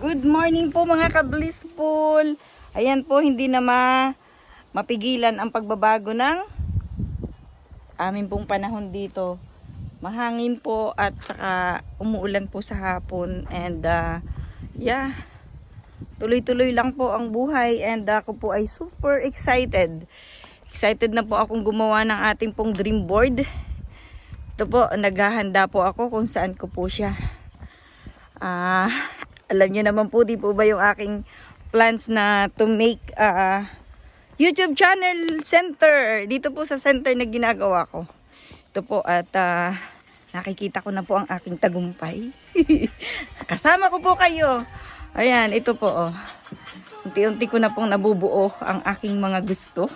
Good morning po mga ka-blissful. Ayan po, hindi na mapigilan ang pagbabago ng amin pong panahon dito. Mahangin po at saka umuulan po sa hapon. And yeah, tuloy-tuloy lang po ang buhay. And ako po ay super excited. Excited na po akong gumawa ng ating pong dream board. Ito po, naghahanda po ako kung saan ko po siya. Alam niyo naman po, di po ba yung aking plans na to make YouTube channel center. Dito po sa center na ginagawa ko. Ito po at nakikita ko na po ang aking tagumpay. Kasama ko po kayo. Ayan, ito po. Oh. Unti-unti ko na pong nabubuo ang aking mga gusto.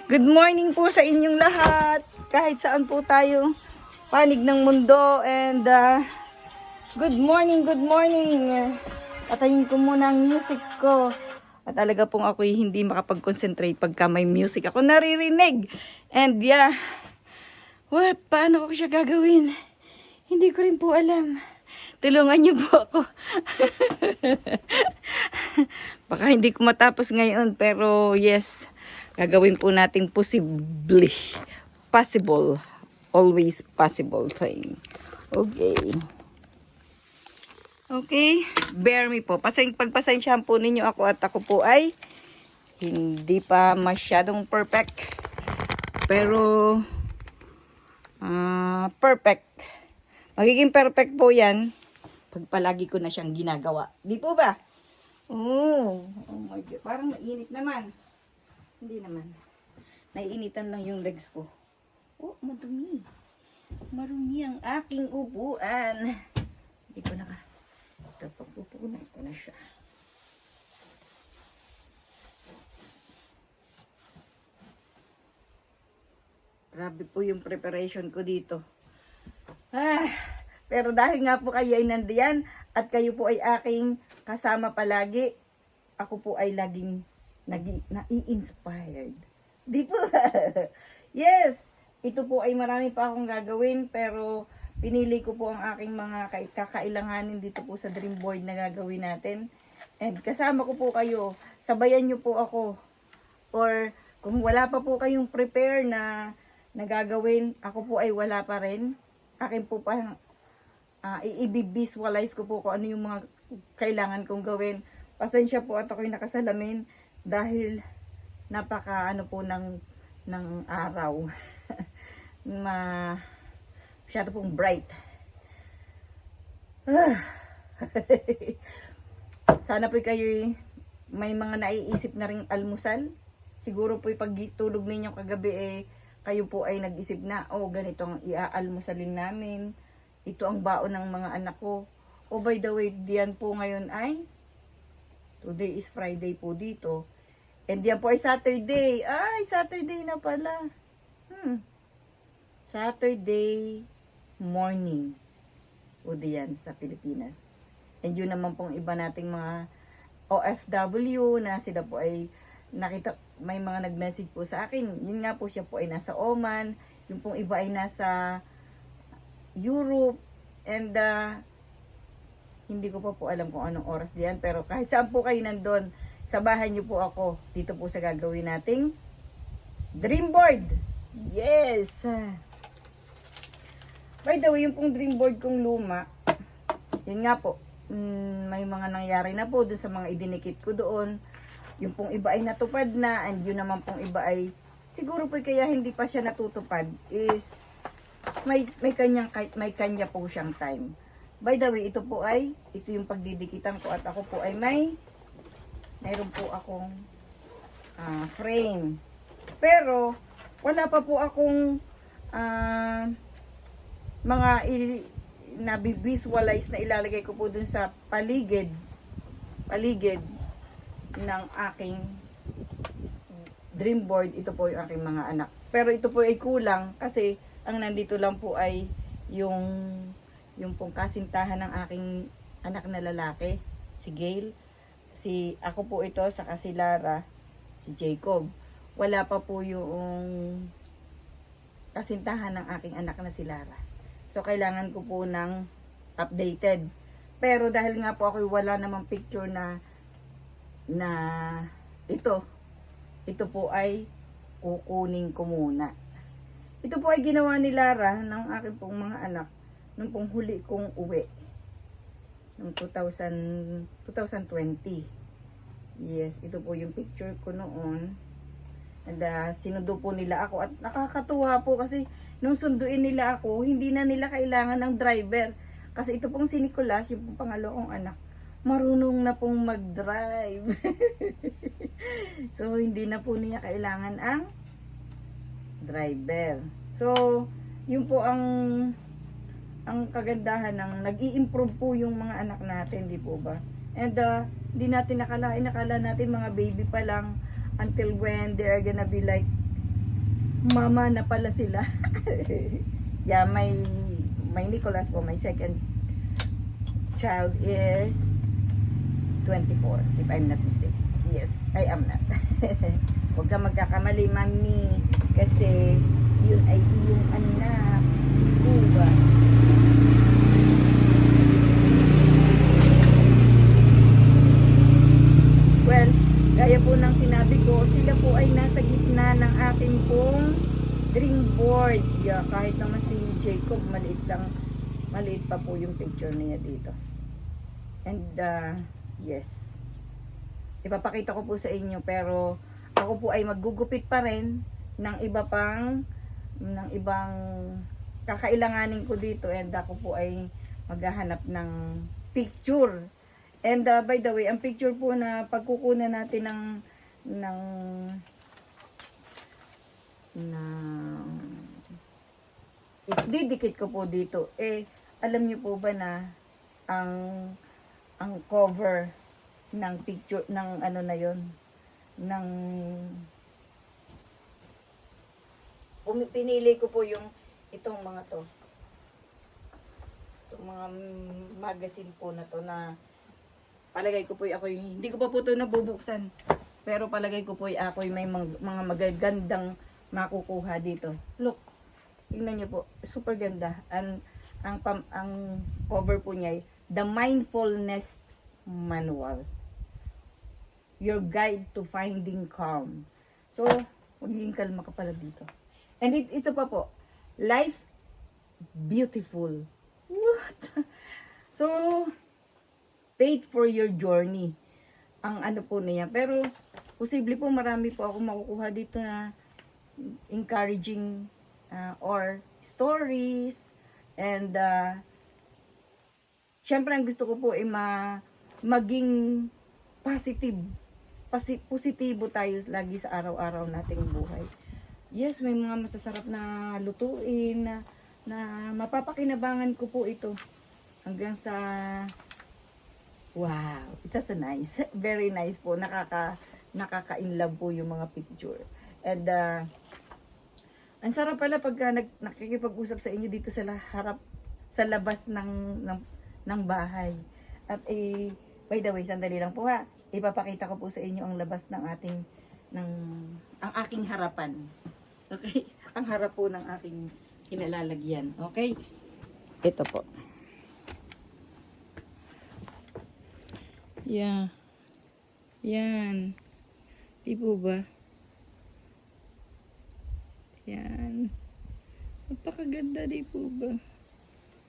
Good morning po sa inyong lahat. Kahit saan po tayo panig ng mundo. And good morning, good morning. Patayin ko muna ang music ko. At talaga pong ako'y hindi makapag-concentrate pagka may music ako naririnig. And yeah, paano ko siya gagawin? Hindi ko rin po alam. Tulungan niyo po ako. Baka hindi ko matapos ngayon, pero yes, gagawin po natin possible. Always possible thing. Okay. Okay, bear me po. Pagpasensyahan po ninyo ako at ako po ay hindi pa masyadong perfect. Pero perfect. Magiging perfect po yan pag palagi ko na siyang ginagawa. Di po ba? Oh my God. Parang mainit naman. Hindi naman. Naiinitan lang yung legs ko. Oh, madumi. Marumi ang aking upuan. Hindi ko na ito, pagpupunas ko na siya. Grabe po yung preparation ko dito. Pero dahil nga po kayo ay nandiyan at kayo po ay aking kasama palagi, ako po ay laging nai-inspired. Di po? Yes! Ito po ay marami pa akong gagawin, pero pinili ko po ang aking mga kakailanganin dito po sa dream board na gagawin natin. And kasama ko po kayo. Sabayan nyo po ako. Or kung wala pa po kayong prepare na gagawin, ako po ay wala pa rin. Akin po pa i-visualize ko po kung ano yung mga kailangan kong gawin. Pasensya po at ako'y nakasalamin dahil napaka po ng araw. Masyado pong bright. Sana po kayo may mga naiisip na ring almusal. Siguro po pagtulog ninyo kagabi kayo po ay nag-isip na, ganito ang iaalmusalin namin. Ito ang baon ng mga anak ko. By the way, diyan po ngayon ay today is Friday po dito. And diyan po ay Saturday. Saturday na pala. Saturday morning. O diyan sa Pilipinas. And yun naman pong iba nating mga OFW na sila po ay nakita, may mga nag-message po sa akin. Yun nga po siya po ay nasa Oman. Yung pong iba ay nasa Europe. And hindi ko pa po alam kung anong oras diyan. Pero kahit saan po kayo nandun, sabahan niyo po ako dito po sa gagawin nating dream board. Yes! By the way, yung pong dream board kong luma, yun nga po, may mga nangyari na po dun sa mga idinikit ko doon. Yung pong iba ay natupad na, and yun naman pong iba ay, siguro po kaya hindi pa siya natutupad, is may kanya po siyang time. By the way, ito yung pagdidikitan ko at ako po ay mayroon po akong frame. Pero, wala pa po akong mga na-visualize na ilalagay ko po dun sa paligid ng aking dream board. Ito po yung aking mga anak. Pero ito po ay kulang kasi ang nandito lang po ay yung pong kasintahan ng aking anak na lalaki, si Gail. Ako po ito, saka si Lara, si Jacob. Wala pa po yung kasintahan ng aking anak na si Lara. So, kailangan ko po ng updated. Pero dahil nga po ako wala namang picture na ito po ay kukunin ko muna. Ito po ay ginawa ni Lara ng aking pong mga anak nung pong huli kong uwi noong 2020. Yes, ito po yung picture ko noon. And sinundo po nila ako at nakakatuwa po kasi nung sunduin nila ako, hindi na nila kailangan ng driver. Kasi ito pong si Nicolas, yung pong pangalawang anak, marunong na pong mag-drive. So, hindi na po niya kailangan ang driver. So, yun po ang kagandahan ng nag-i-improve po yung mga anak natin, di po ba? And hindi natin nakala natin mga baby pa lang until when they are gonna be like mama na pala sila. Yeah, my Nicolas po, my second child is 24, if I'm not mistaken. Yes, I am not. Huwag ka magkakamali, mami, kasi yun ay iyong anak. Diba? Well, gaya po ng sinabi ko, sila po ay nasa gitna ng ating pong dream board. Yeah, kahit naman si Jacob, maliit pa po yung picture niya dito. And yes, ipapakita ko po sa inyo, pero ako po ay maggugupit pa rin ng ibang kakailanganin ko dito, and ako po ay maghahanap ng picture. And by the way, ang picture po na pagkukunan natin ng didikit ko po dito, alam niyo po ba na ang cover ng picture ng ano na yon, ng pinili ko po yung itong mga to, itong mga magazine po na to, na palagay ko po ako, hindi ko pa po ito nabubuksan, pero palagay ko po ako may mga magagandang makukuha dito. Look, tingnan niyo po, super ganda. Ang cover po niya ay The Mindfulness Manual, Your Guide to Finding Calm. So, magiging kalma ka pala dito. And ito pa po, Life Beautiful. What? So, paid for your journey. Ang ano po niya. Pero, posible po marami po ako makukuha dito na encouraging or stories. And, syempre, ang gusto ko po ay maging positibo tayo lagi sa araw-araw nating buhay. Yes, may mga masasarap na lutuin na mapapakinabangan ko po ito. Hanggang sa wow, it's a nice, very nice po. Nakaka-inlove po yung mga picture. And ang sarap pala pagka nakikipag-usap sa inyo dito sa labas ng bahay. At by the way, sandali lang po ha. Ipapakita ko po sa inyo ang labas ng ang aking harapan. Okay? Ang harap po ng aking kinalalagyan. Okay? Ito po. Yeah. Yan. Di po ba? Yan. Napakaganda, di po ba?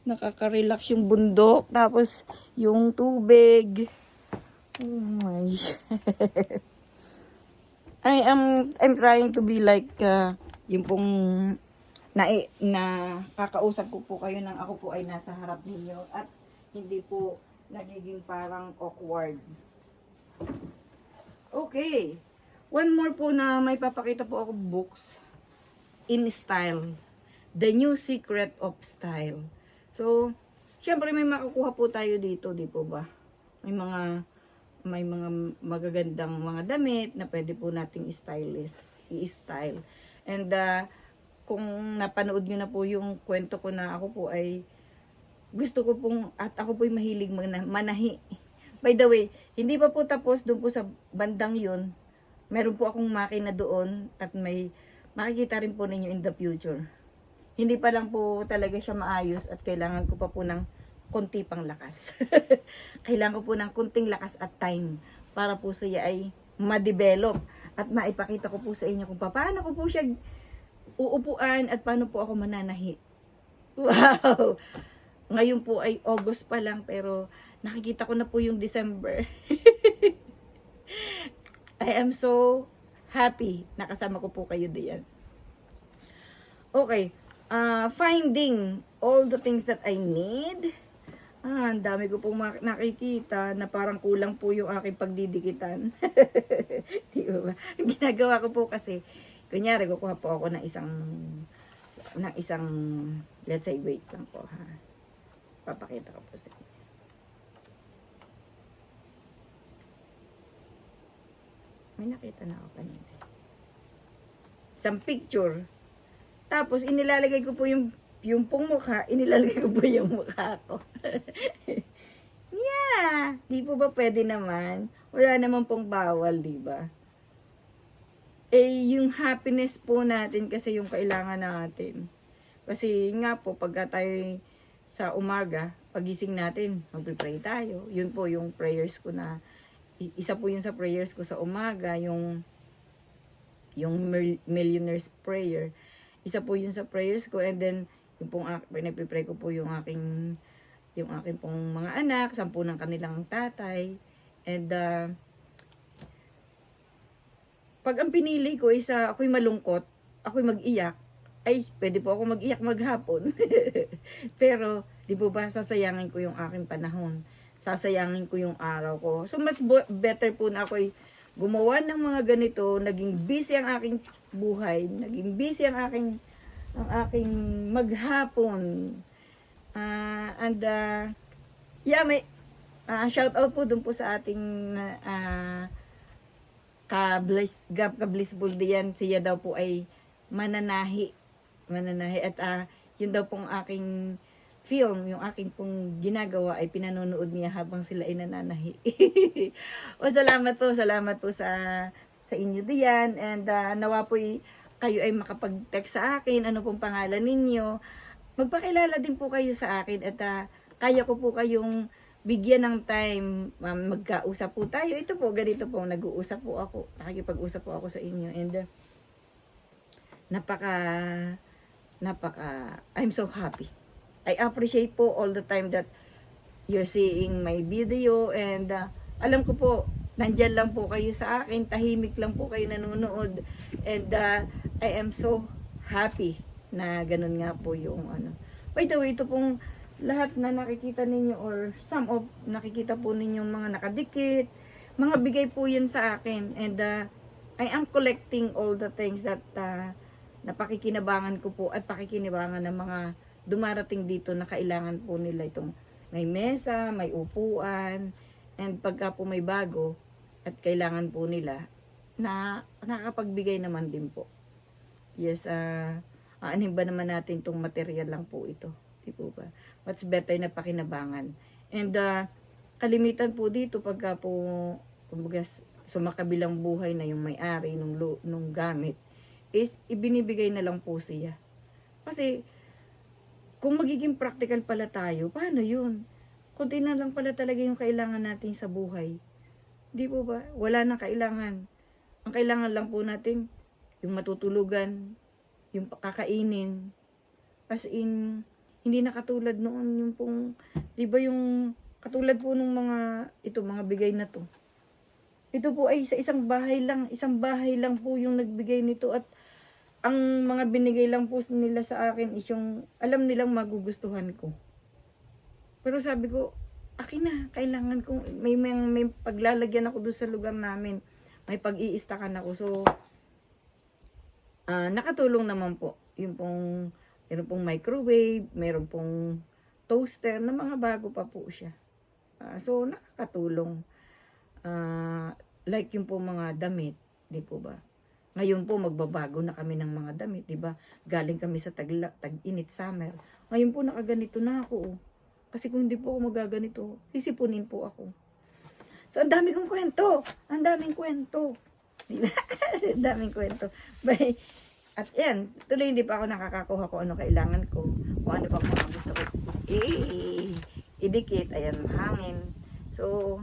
Nakaka-relax yung bundok. Tapos, yung tubig. Oh my. I'm trying to be like, yung pong na kakausap ko po kayo nang ako po ay nasa harap ninyo. At hindi po nagiging parang awkward. Okay. One more po na may papakita po ako books in style. The New Secret of Style. So, syempre may makukuha po tayo dito, di po ba? May mga magagandang mga damit na pwede po nating i-style. And kung napanood nyo na po yung kwento ko na ako po ay gusto ko pong, at ako po'y mahilig manahi. By the way, hindi pa po tapos doon po sa bandang yun. Meron po akong makina doon at may makikita rin po ninyo in the future. Hindi pa lang po talaga siya maayos at kailangan ko pa po ng konti pang lakas. Kailangan ko po ng konting lakas at time para po siya ay ma-develop at maipakita ko po sa inyo kung paano ko po siya uupuan at paano po ako mananahi. Wow! Ngayon po ay August pa lang pero nakikita ko na po yung December. I am so happy nakasama ko po kayo diyan. Okay, finding all the things that I need. Ang dami ko pong nakikita na parang kulang po yung aking pagdidikitan. Di ba? Ang ginagawa ko po kasi, kunyari, kukuha po ako ng isang, let's say, wait lang po ha. Papakita ko po sa inyo. May nakita na ako kanina. Isang picture. Tapos, inilalagay ko po yung pong mukha, inilalagay ko po yung mukha ko. Yeah! Di po ba pwede naman? Wala naman pong bawal, di ba? Eh, yung happiness po natin kasi yung kailangan natin. Kasi nga po, pagka tayo sa umaga, pagising natin, magpipray tayo. Yun po yung prayers ko na, isa po yun sa prayers ko sa umaga, yung millionaire's prayer. Isa po yun sa prayers ko, and then, yung pong pinagpipray ko po yung aking pong mga anak, 10 ng kanilang tatay. And pag ang pinili ko is ako'y malungkot, ako'y mag-iyak, ay pwede po ako mag-iyak maghapon. Pero di po ba sasayangin ko yung aking panahon, sasayangin ko yung araw ko. So much better po na ako'y gumawa ng mga ganito, naging busy ang aking buhay, naging busy ang aking maghapon. Yeah, may shout out po dun po sa ating ka-blissful diyan. Siya daw po ay mananahi at yun daw pong aking film, yung aking pong ginagawa ay pinanonood niya habang sila ay nananahi. Salamat po sa inyo diyan, and nawa po kayo ay makapag-text sa akin, ano pong pangalan ninyo. Magpakilala din po kayo sa akin at kaya ko po kayong bigyan ng time, magkausap po tayo. Ito po, ganito po, nag-uusap po ako, nakikipag-usap po ako sa inyo, and I'm so happy. I appreciate po all the time that you're seeing my video, and alam ko po, nandyan lang po kayo sa akin, tahimik lang po kayo nanonood, and I am so happy na ganun nga po yung ano. By the way, ito pong lahat na nakikita ninyo, or some of nakikita po ninyo mga nakadikit, mga bigay po yan sa akin, and I am collecting all the things that napakikinabangan ko po at pakikinabangan ng mga dumarating dito na kailangan po nila itong may mesa, may upuan, and pagka po may bago at kailangan po nila na nakakapagbigay naman din po. Yes, aanin ba naman natin itong material lang po ito, di po ba? What's better na pakinabangan. And kalimitan po dito pagka po kumbaga sumakabilang buhay na yung may-ari nung gamit is ibinibigay na lang po siya. Kasi kung magiging practical pala tayo, paano yun? Kunti na lang pala talaga yung kailangan natin sa buhay. Di po ba? Wala nang kailangan. Ang kailangan lang po natin yung matutulugan, yung kakainin. As in, hindi na katulad noon yung pong, di ba yung katulad po nung mga bigay na to. Ito po ay sa isang bahay lang po yung nagbigay nito, at ang mga binigay lang po nila sa akin is yung alam nilang magugustuhan ko. Pero sabi ko, akin na, kailangan kong may paglalagyan ako doon sa lugar namin. May pag-iistakan ako. So, nakatulong naman po. Meron pong microwave, meron pong toaster na mga bago pa po siya. So, nakakatulong. Like yung po mga damit, di po ba? Ngayon po, magbabago na kami ng mga damit, di ba? Galing kami sa tag-init summer. Ngayon po, nakaganito na ako. Kasi kung hindi po ako magaganito, sisipunin po ako. So, ang daming kwento. Ang daming kwento. Ang daming kwento. At yan, tuloy hindi pa ako nakakakuha kung ano kailangan ko. Kung ano pa mga gusto ko. idikit. Ayan, hangin. So,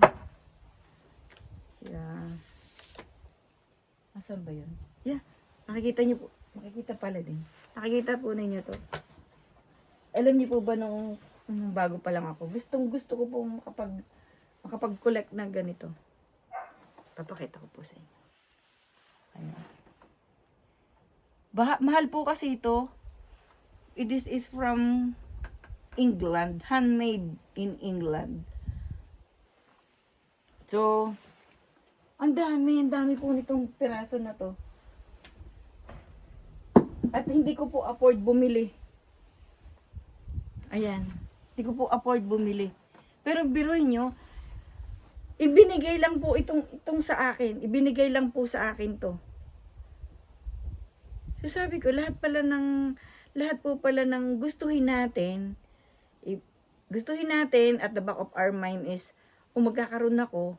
yeah. Asan ba yun? Yeah, nakikita niyo po. Makikita pala din. Nakikita po ninyo to. Alam niyo po ba nung bago pa lang ako, gusto ko po makapag-collect ng ganito. Papakita ko po sa inyo. Ayan. Mahal po kasi ito. This is from England. Handmade in England. So, ang dami po nitong piraso na to. At hindi ko po afford bumili. Ayan. Hindi ko po afford bumili. Pero biruin nyo, ibinigay lang po itong sa akin. Ibinigay lang po sa akin to. So sabi ko, lahat po pala ng gustuhin natin at the back of our mind is, magkakaroon ako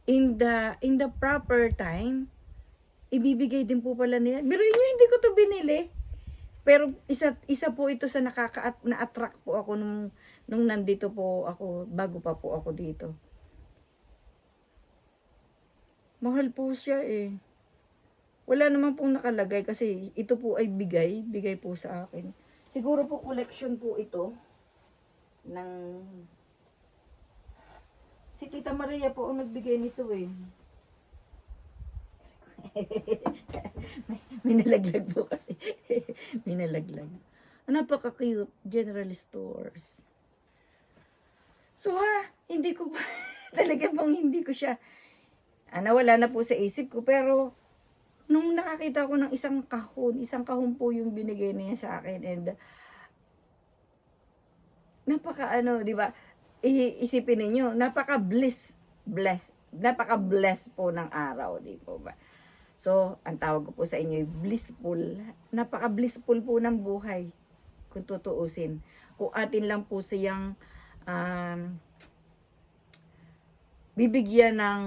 in the proper time, ibibigay din po pala nila. Biruin nyo, hindi ko to binili. Pero isa po ito sa na-attract po ako nung nandito po ako, bago pa po ako dito. Mahal po siya eh. Wala naman pong nakalagay kasi ito po ay bigay po sa akin. Siguro po collection po ito ng si Tita Maria po ang nagbigay nito eh. May nalaglag po kasi. May nalaglag. Napaka-cute. General Stores. So hindi ko pa, talaga pong hindi ko siya, nawala na po sa isip ko. Pero, nung nakakita ko ng isang kahon po yung binigay niya sa akin. And, di ba? Isipin ninyo, napaka-bless po ng araw, di po ba? So, ang tawag ko po sa inyo, blissful. Napaka-blissful po ng buhay, kung tutuusin. Kung atin lang po siyang bibigyan ng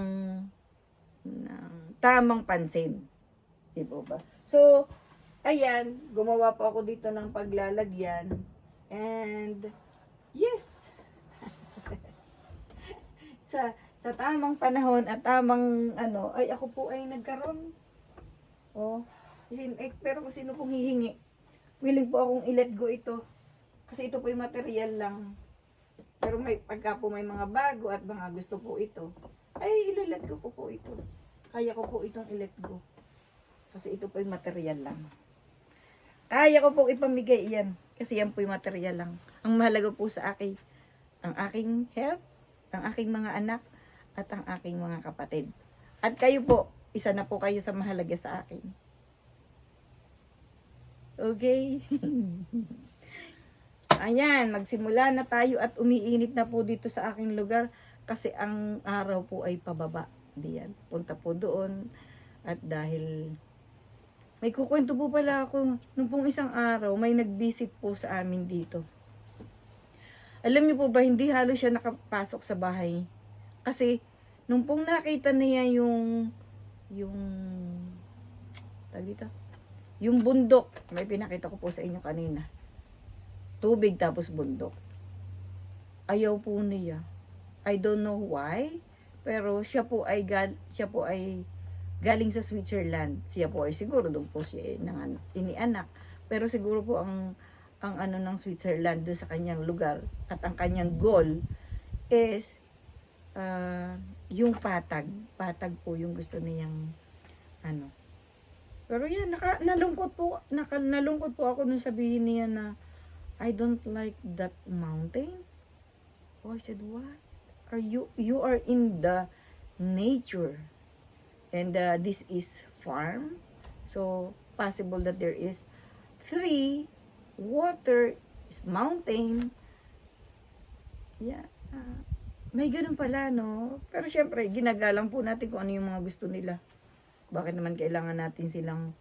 tamang pansin. Di po ba? So, ayan, gumawa po ako dito ng paglalagyan. And, yes! sa tamang panahon at tamang ay ako po ay nagkaroon. Pero kung sino pong hihingi, willing po akong i-let go ito. Kasi ito po yung material lang. Pero pagka po may mga bago at mga gusto po ito, ay i-let go po ito. Kaya ko po itong i-let go. Kasi ito po yung material lang. Kaya ko po ipamigay yan. Kasi yan po yung material lang. Ang mahalaga po sa akin, ang aking health, ang aking mga anak, at ang aking mga kapatid. At kayo po, isa na po kayo sa mahalaga sa akin. Okay? Ayan, magsimula na tayo at umiinit na po dito sa aking lugar kasi ang araw po ay pababa. Diyan, punta po doon. At dahil may kukwento po pala ako, nung pong isang araw, may nag-visit po sa amin dito. Alam niyo po ba, hindi halos siya nakapasok sa bahay. Kasi, nung pong nakita niya yung bundok, may pinakita ko po sa inyo kanina. Tubig tapos bundok. Ayaw po niya. I don't know why, pero siya po ay galing sa Switzerland. Siya po ay siguro doon po siya inianak. Pero siguro po ang ng Switzerland doon sa kanyang lugar at ang kanyang goal is yung patag po yung gusto niyang Pero yan, nalungkot po ako nung sabihin niya na I don't like that mountain. Oh, I said, what? You are in the nature. And this is farm. So, possible that there is free water, mountain. Yeah. May ganun pala, no? Pero syempre, ginagalang po natin kung ano yung mga gusto nila. Bakit naman kailangan natin silang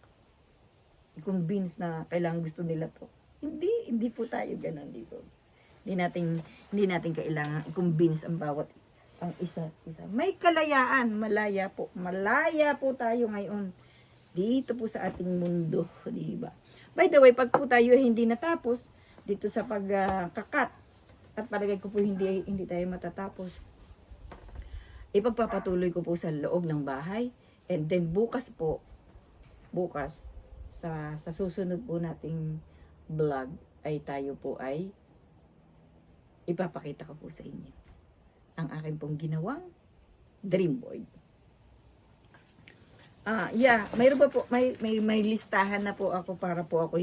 i-convince na kailangan gusto nila to? Hindi po tayo ganun dito. Hindi natin kailangan i-convince ang bawat ang isa. May kalayaan, malaya po tayo ngayon dito po sa ating mundo, di ba? By the way, pag po tayo hindi natapos dito sa pagkakat at palagay ko po hindi tayo matatapos. Ipagpapatuloy ko po sa loob ng bahay, and then bukas sa susunod po nating vlog ay tayo po ay ipapakita ko po sa inyo ang aking pong ginawang dream board. Mayroon pa po, may listahan na po ako para po ako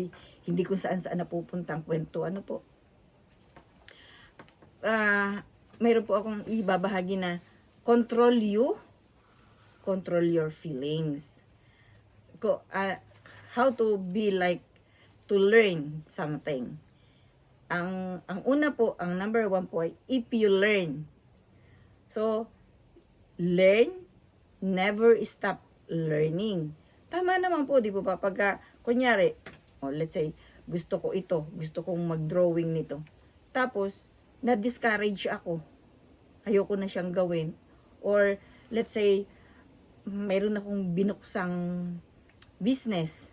hindi ko saan napupuntang kwento. Ano po? Mayroon po akong ibabahagi na control your feelings. How to be like to learn something. Ang una po, ang number 1 po ay if you learn. So, learn, never stop learning. Tama naman po, di po ba? Pagka, kunyari, let's say, gusto kong mag-drawing nito. Tapos, na-discourage ako. Ayoko na siyang gawin. Or, let's say, mayroon akong binuksang business.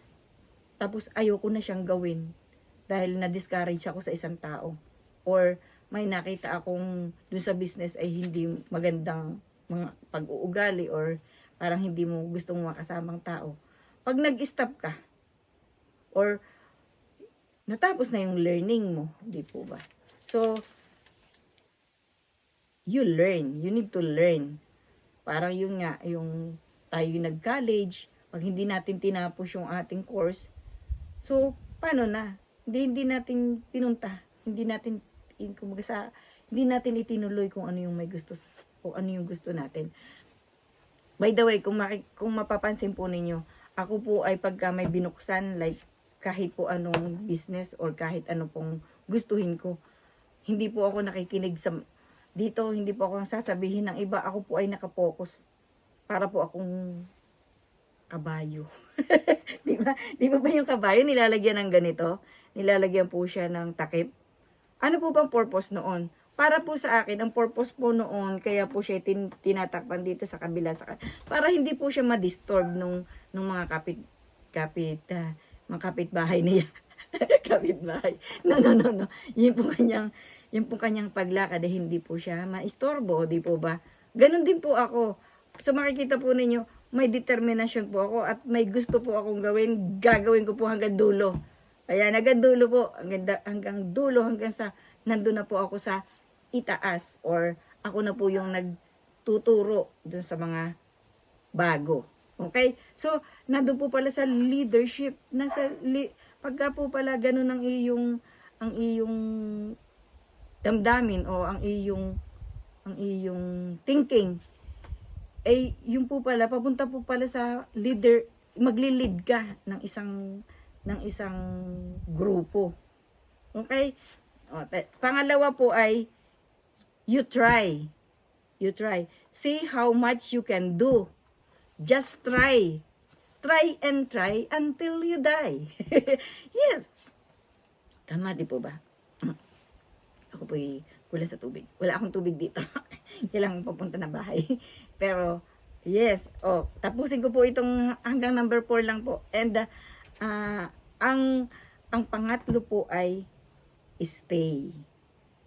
Tapos, ayoko na siyang gawin. Dahil na-discourage ako sa isang tao. Or, may nakita akong dun sa business ay hindi magandang mga pag-uugali or parang hindi mo gustong makasamang tao. Pag nag-stop ka, or natapos na yung learning mo, di po ba? So, you learn. You need to learn. Parang yung tayo nag-college, pag hindi natin tinapos yung ating course, so, paano na? Hindi natin pinunta. Hindi natin itinuloy kung ano yung may gusto o ano yung gusto natin. By the way, kung mapapansin po ninyo, ako po ay pagka may binuksan, like kahit po anong business or kahit ano pong gustuhin ko, hindi po ako nakikinig dito, hindi po ako sasabihin ng iba, ako po ay nakapokus para po akong kabayo. Di ba? Di ba yung kabayo nilalagyan ng ganito? Nilalagyan po siya ng takip. Ano po bang purpose noon? Para po sa akin, ang purpose po noon, kaya po siya tinatakpan dito sa kabila, para hindi po siya ma-disturb nung mga mga kapitbahay niya. Kapitbahay. No. Yung po kanyang paglakad, hindi po siya ma-istorbo, di po ba? Ganon din po ako. So makikita po ninyo, may determination po ako at may gusto po akong gawin, gagawin ko po hanggang dulo. Ayan, hanggang dulo po, hanggang dulo, hanggang sa nandun na po ako sa itaas or ako na po yung nagtuturo dun sa mga bago. Okay? So, nandun po pala sa leadership, pagka po pala ganun ang iyong damdamin o ang iyong thinking, yung po pala, papunta po pala sa leader, magli-lead ka ng isang grupo. Okay? Pangalawa po ay you try. See how much you can do. Just try. Try and try until you die. Yes. Tama, di po ba? Ako po'y kulang sa tubig. Wala akong tubig dito. Kailangan papunta na bahay. Pero, yes. Tapusin ko po itong hanggang number 4 lang po. And, ang pangatlo po ay stay.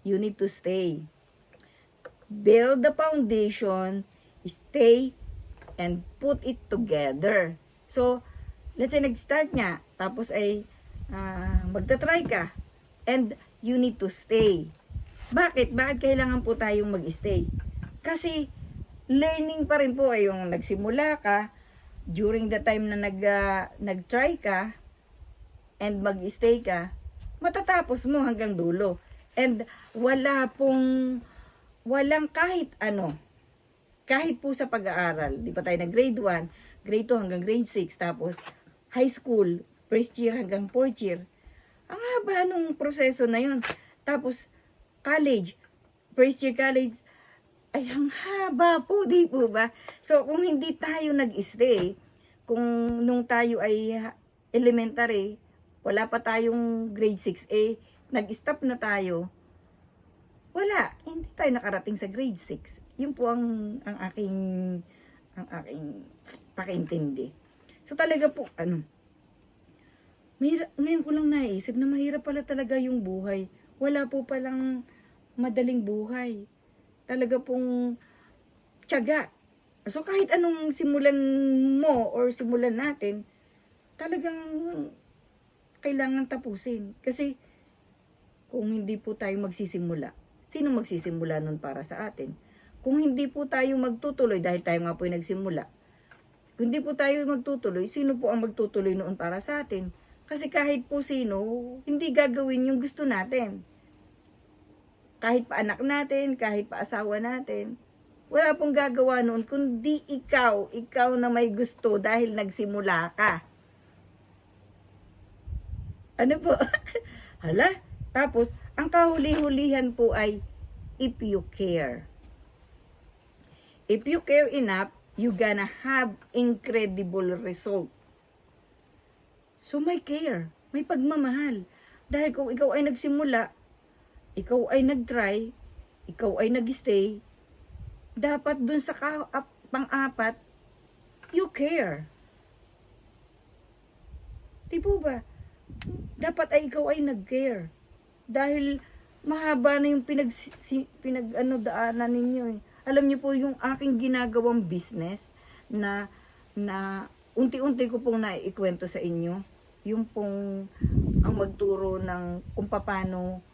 You need to stay. Build the foundation, stay, and put it together. So, let's say nag-start nga, tapos ay magta-try ka, and you need to stay. Bakit? Bakit kailangan po tayong mag-stay? Kasi, learning pa rin po ay yung nagsimula ka, during the time na nag-try ka, and mag-stay ka, matatapos mo hanggang dulo. And walang kahit ano, kahit po sa pag-aaral, di pa tayo grade 1, grade 2 hanggang grade 6, tapos high school, first year hanggang fourth year, ang haba nung proseso na yun. Tapos, college, first year college, ay ang haba po, di po ba? So, kung hindi tayo nag-stay, kung nung tayo ay elementary, wala pa tayong grade 6A, nag-stop na tayo, wala, hindi tayo nakarating sa grade 6. Yun po ang aking pakiintindi. So talaga po, ngayon ko lang naisip na mahirap pala talaga yung buhay. Wala po palang madaling buhay. Talaga pong tiyaga. So kahit anong simulan mo or simulan natin, talagang kailangan tapusin. Kasi kung hindi po tayo magsisimula, sino magsisimula nun para sa atin? Kung hindi po tayo magtutuloy, dahil tayo nga po yung nagsimula, kung hindi po tayo magtutuloy, sino po ang magtutuloy noon para sa atin? Kasi kahit po sino, hindi gagawin yung gusto natin. Kahit pa anak natin, kahit pa asawa natin, wala pong gagawa noon kundi ikaw na may gusto dahil nagsimula ka. Ano po? Hala? Tapos, ang kahuli-hulihan po ay if you care. If you care enough, you gonna have incredible result. So may care, may pagmamahal. Dahil kung ikaw ay nagsimula, ikaw ay nag-try, ikaw ay nag-stay, dapat dun sa pang-apat, you care. Di po ba? Dapat ay ikaw ay nag-care. Dahil mahaba na yung daanan ninyo eh. Alam niyo po yung aking ginagawang business na unti-unti ko pong naikwento sa inyo. Yung pong ang magturo ng kung paano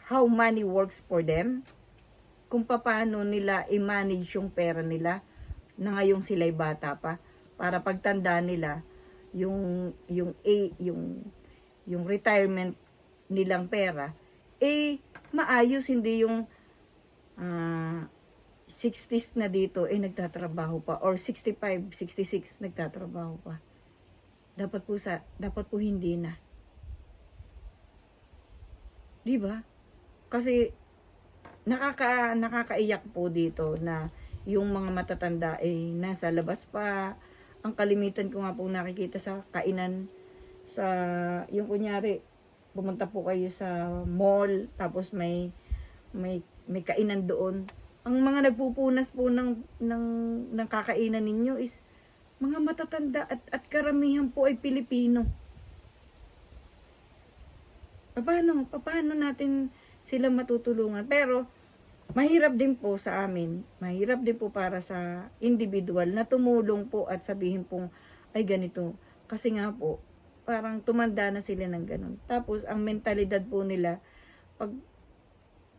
how money works for them. Kung paano nila i-manage yung pera nila na ngayong sila'y bata pa para pagtanda nila yung retirement nilang pera maayos, hindi yung 60s na dito nagtatrabaho pa or 65, 66 nagtatrabaho pa. Dapat po hindi na. 'Di ba? Kasi nakakaiyak po dito na yung mga matatanda nasa labas pa. Ang kalimitan ko nga po nakikita sa kainan yung kunyari pumunta po kayo sa mall tapos may kainan doon. Ang mga nagpupunas po ng kakainan ninyo is mga matatanda at karamihan po ay Pilipino. Paano natin sila matutulungan? Pero mahirap din po sa amin, mahirap din po para sa individual na tumulong po at sabihin pong ay ganito. Kasi nga po, parang tumanda na sila ng ganun. Tapos ang mentalidad po nila,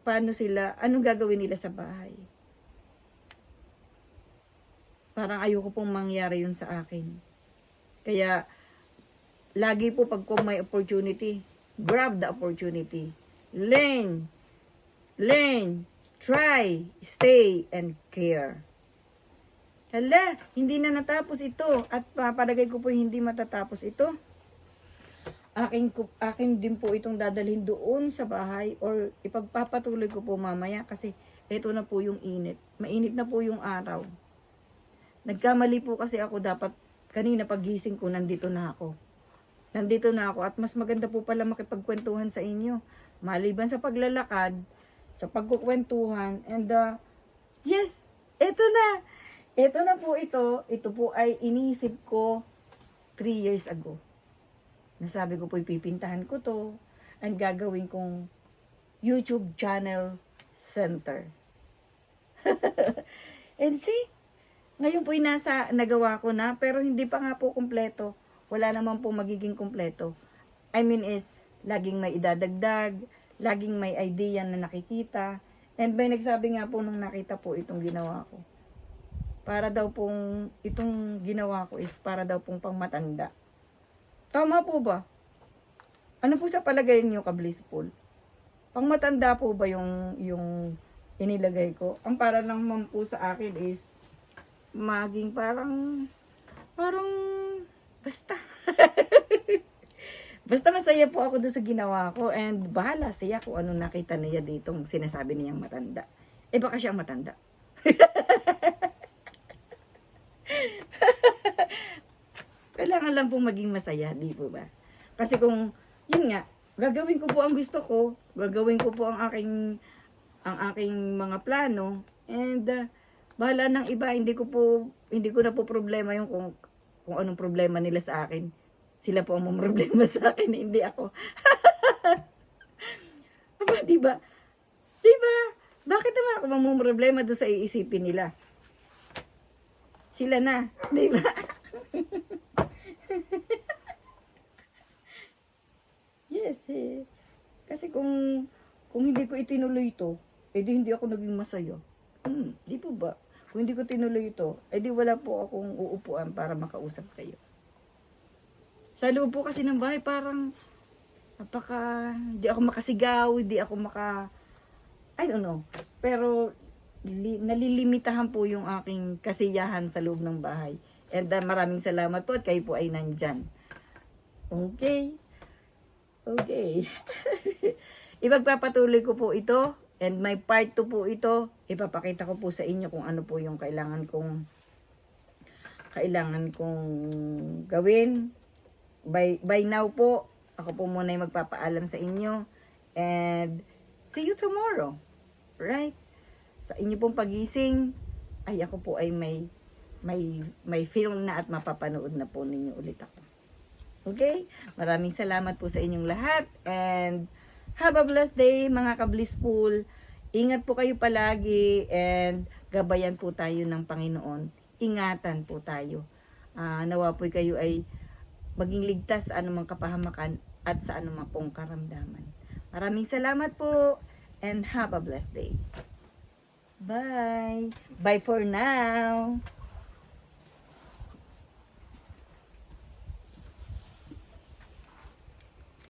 anong gagawin nila sa bahay? Parang ayoko pong mangyari yun sa akin. Kaya, lagi po pag kung may opportunity, grab the opportunity. Learn, try, stay, and care. Hala, hindi na natapos ito. At papalagay ko po hindi matatapos ito. Akin din po itong dadalhin doon sa bahay or ipagpapatuloy ko po mamaya kasi ito na po yung init. Mainit na po yung araw. Nagkamali po kasi ako dapat kanina pagising ko nandito na ako. At mas maganda po pala makipagkwentuhan sa inyo. Maliban sa paglalakad, sa pagkukwentuhan, and yes, ito na. Ito na po ito. Ito po ay iniisip ko 3 years ago. Nasabi ko po ipipintahan ko to ang gagawin kong YouTube channel center. And see, ngayon po nagawa ko na pero hindi pa nga po kumpleto. Wala naman po magiging kumpleto. I mean is, laging may idadagdag, laging may idea na nakikita. And may nagsabi nga po nung nakita po itong ginawa ko. Itong ginawa ko is para daw pong pangmatanda. Tama po ba? Ano po sa palagay niyo ka-blissful? Pangmatanda po ba yung inilagay ko? Ang para lang po sa akin is maging parang basta. Basta masaya po ako doon sa ginawa ko and bahala siya kung ano nakita niya ditong sinasabi niyang matanda. Baka siyang matanda. Kailangan lang pong maging masaya, di po ba? Kasi kung, yun nga, gagawin ko po ang gusto ko, gagawin ko po ang aking mga plano, and bahala ng iba, hindi ko na po problema yung kung anong problema nila sa akin. Sila po ang problema sa akin, hindi ako. di ba? Di ba? Bakit naman ako mamumroblema doon sa iisipin nila? Sila na, di ba? Yes, eh. Kasi kung hindi ko itinuloy ito, edi hindi ako naging masaya. Di po ba? Kung hindi ko tinuloy ito, edi wala po akong uupuan para makausap kayo. Sa loob po kasi ng bahay, parang hindi ako makasigaw, hindi ako I don't know. Pero nalilimitahan po yung aking kasiyahan sa loob ng bahay. And maraming salamat po at kayo po ay nandyan. Okay. Okay. Ipagpapatuloy ko po ito and may part 2 po ito. Ipapakita ko po sa inyo kung ano po yung kailangan kong gawin. By now po, ako po muna yung magpapaalam sa inyo. And see you tomorrow. Right? Sa inyo pong pagising, ay ako po ay may film na at mapapanood na po ninyo ulit ako. Okay? Maraming salamat po sa inyong lahat and have a blessed day mga ka-blissful. Ingat po kayo palagi and gabayan po tayo ng Panginoon. Ingatan po tayo. Nawa po kayo ay maging ligtas sa anumang kapahamakan at sa anumang pong karamdaman. Maraming salamat po and have a blessed day. Bye! Bye for now!